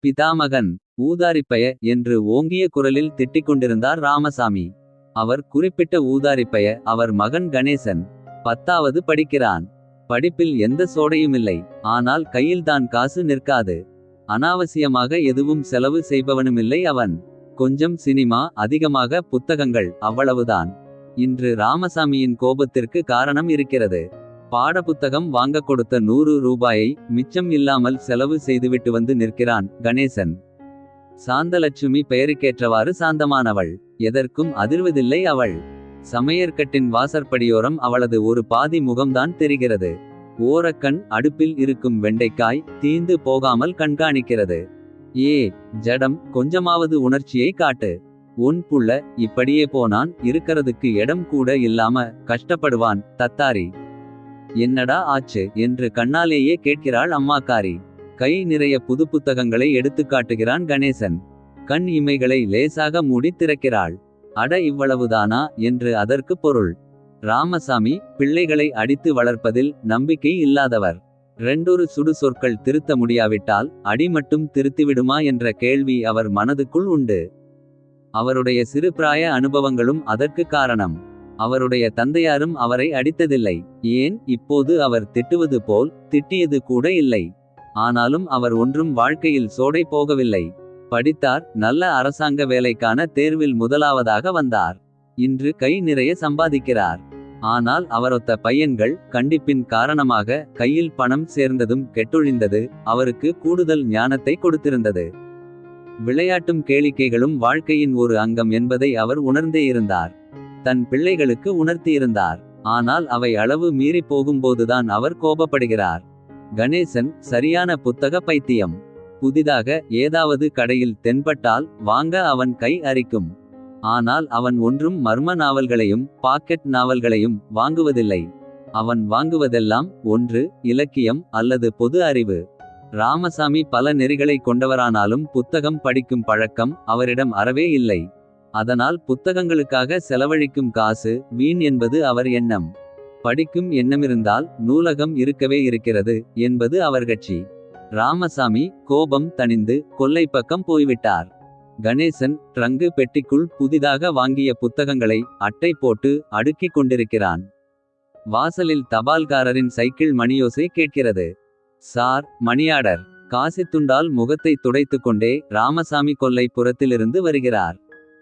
பிதாமகன் ஊதாரிப்பய என்று ஓங்கிய குரலில் திட்டிக் கொண்டிருந்தார் ராமசாமி. அவர் குறிப்பிட்ட ஊதாரிப்பய அவர் மகன் கணேசன். 10வது படிக்கிறான். படிப்பில் எந்த சோடையுமில்லை. ஆனால் கையில்தான் காசு நிற்காது. அனாவசியமாக எதுவும் செலவு செய்பவனுமில்லை அவன். கொஞ்சம் சினிமா, அதிகமாக புத்தகங்கள், அவ்வளவுதான். இன்று ராமசாமியின் கோபத்திற்கு காரணம் இருக்கிறது. பாடப்புத்தகம் வாங்க கொடுத்த 100 ரூபாயை மிச்சம் இல்லாமல் செலவு செய்துவிட்டு வந்து நிற்கிறான் கணேசன். சாந்தலட்சுமி பெயருக்கேற்றவாறு சாந்தமானவள். எதற்கும் அதிர்வதில்லை அவள். சமையற்கட்டின் வாசற்படியோரம் அவளது ஒரு பாதி முகம்தான் தெரிகிறது. ஓரக்கண் அடுப்பில் இருக்கும் வெண்டைக்காய் தீந்து போகாமல் கண்காணிக்கிறது. ஏ ஜடம், கொஞ்சமாவது உணர்ச்சியை காட்டு. உன் புள்ள இப்படியே போனான் இருக்கறதுக்கு இடம் கூட இல்லாம கஷ்டப்படுவான் தத்தாரி. என்னடா ஆச்சு என்று கண்ணாலேயே கேட்கிறாள் அம்மாக்காரி. கை நிறைய புது புத்தகங்களை எடுத்துக் காட்டுகிறான் கணேசன். கண் இமைகளை லேசாக மூடி திறக்கிறாள். அட இவ்வளவுதானா என்று அதற்கு பொருள். ராமசாமி பிள்ளைகளை அடித்து வளர்ப்பதில் நம்பிக்கை இல்லாதவர். 2 சுடு சொற்கள் திருத்த முடியாவிட்டால் அடி மட்டும் திருத்திவிடுமா என்ற கேள்வி அவர் மனதுக்குள் உண்டு. அவருடைய சிறுபிராய அனுபவங்களும் அதற்கு காரணம். அவருடைய தந்தையாரும் அவரை அடித்ததில்லை. ஏன் இப்போது அவர் திட்டுவது போல் திட்டியது கூட இல்லை. ஆனாலும் அவர் ஒன்றும் வாழ்க்கையில் சோடை போகவில்லை. படித்தார், நல்ல அரசாங்க வேலைக்கான தேர்வில் முதலாவதாக வந்தார். இன்று கை நிறைய சம்பாதிக்கிறார். ஆனால் அவரொத்த பையன்கள் கண்டிப்பின் காரணமாக கையில் பணம் சேர்ந்ததும் கெட்டொழிந்தது அவருக்கு கூடுதல் ஞானத்தை கொடுத்திருந்தது. விளையாட்டும் கேளிக்கைகளும் வாழ்க்கையின் ஒரு அங்கம் என்பதை அவர் உணர்ந்தே இருந்தார். தன் பிள்ளைகளுக்கு உணர்த்தியிருந்தார். ஆனால் அவை அளவு மீறி போகும்போதுதான் அவர் கோபப்படுகிறார். கணேசன் சரியான புத்தக பைத்தியம். புதிதாக ஏதாவது கடையில் தென்பட்டால் வாங்க அவன் கை அரிக்கும். ஆனால் அவன் ஒன்றும் மர்ம நாவல்களையும் பாக்கெட் நாவல்களையும் வாங்குவதில்லை. அவன் வாங்குவதெல்லாம் ஒன்று இலக்கியம் அல்லது பொது அறிவு. ராமசாமி பல நெறிகளை கொண்டவரானாலும் புத்தகம் படிக்கும் பழக்கம் அவரிடம் அறவே இல்லை. அதனால் புத்தகங்களுக்காக செலவழிக்கும் காசு வீண் என்பது அவர் எண்ணம். படிக்கும் எண்ணமிருந்தால் நூலகம் இருக்கவே இருக்கிறது என்பது அவர் கட்சி. ராமசாமி கோபம் தணிந்து கொல்லை பக்கம் போய்விட்டார். கணேசன் ட்ரங்கு பெட்டிக்குள் புதிதாக வாங்கிய புத்தகங்களை அட்டை போட்டு அடுக்கிக் கொண்டிருக்கிறான். வாசலில் தபால்காரரின் சைக்கிள் மணியோசை கேட்கிறது. Sir, money order. காசித்துண்டால் முகத்தை துடைத்துக் கொண்டே ராமசாமி கொல்லை புறத்திலிருந்து வருகிறார்.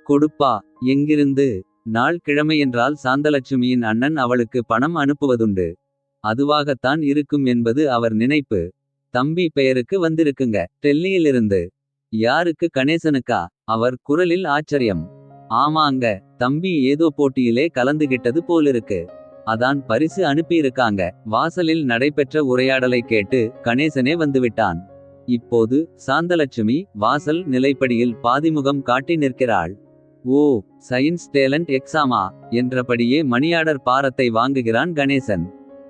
கொடுப்பா. எங்கிருந்து? நாள் கிழமையென்றால் சாந்தலட்சுமியின் அண்ணன் அவளுக்கு பணம் அனுப்புவதுண்டு. அதுவாகத்தான் இருக்கும் என்பது அவர் நினைப்பு. தம்பி பெயருக்கு வந்திருக்குங்க டெல்லியிலிருந்து. யாருக்கு? கணேசனுக்கா? அவர் குரலில் ஆச்சரியம். ஆமாங்க, தம்பி ஏதோ போட்டியிலே கலந்துகிட்டது போலிருக்கு. அதான் பரிசு அனுப்பியிருக்காங்க. வாசலில் நடைபெற்ற உரையாடலை கேட்டு கணேசனே வந்துவிட்டான். இப்போது சாந்தலட்சுமி வாசல் நிலைப்படியில் பாதிமுகம் காட்டி நிற்கிறாள். ஓ, சயின்ஸ் டேலண்ட் எக்ஸாமா என்றபடியே மணியாடர் பாரத்தை வாங்குகிறான் கணேசன்.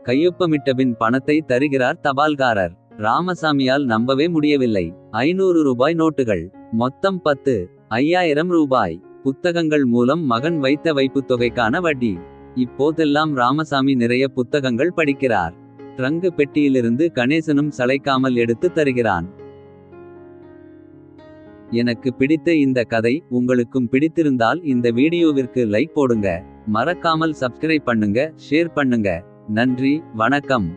கையொப்பமிட்டபின் பணத்தை தருகிறார் தபால்காரர். ராமசாமியால் நம்பவே முடியவில்லை. 500 ரூபாய் நோட்டுகள். மொத்தம் 10. 5000 ரூபாய். புத்தகங்கள் மூலம் மகன் வைத்த வைப்புத் தொகைக்கான வட்டி. இப்போதெல்லாம் ராமசாமி நிறைய புத்தகங்கள் படிக்கிறார். ட்ரங்கு பெட்டியிலிருந்து கணேசனும் சளைக்காமல் எடுத்து தருகிறான். எனக்கு பிடித்த இந்த கதை உங்களுக்கும் பிடித்திருந்தால் இந்த வீடியோவிற்கு லைக் போடுங்க. மறக்காமல் சப்ஸ்கிரைப் பண்ணுங்க, ஷேர் பண்ணுங்க. நன்றி, வணக்கம்.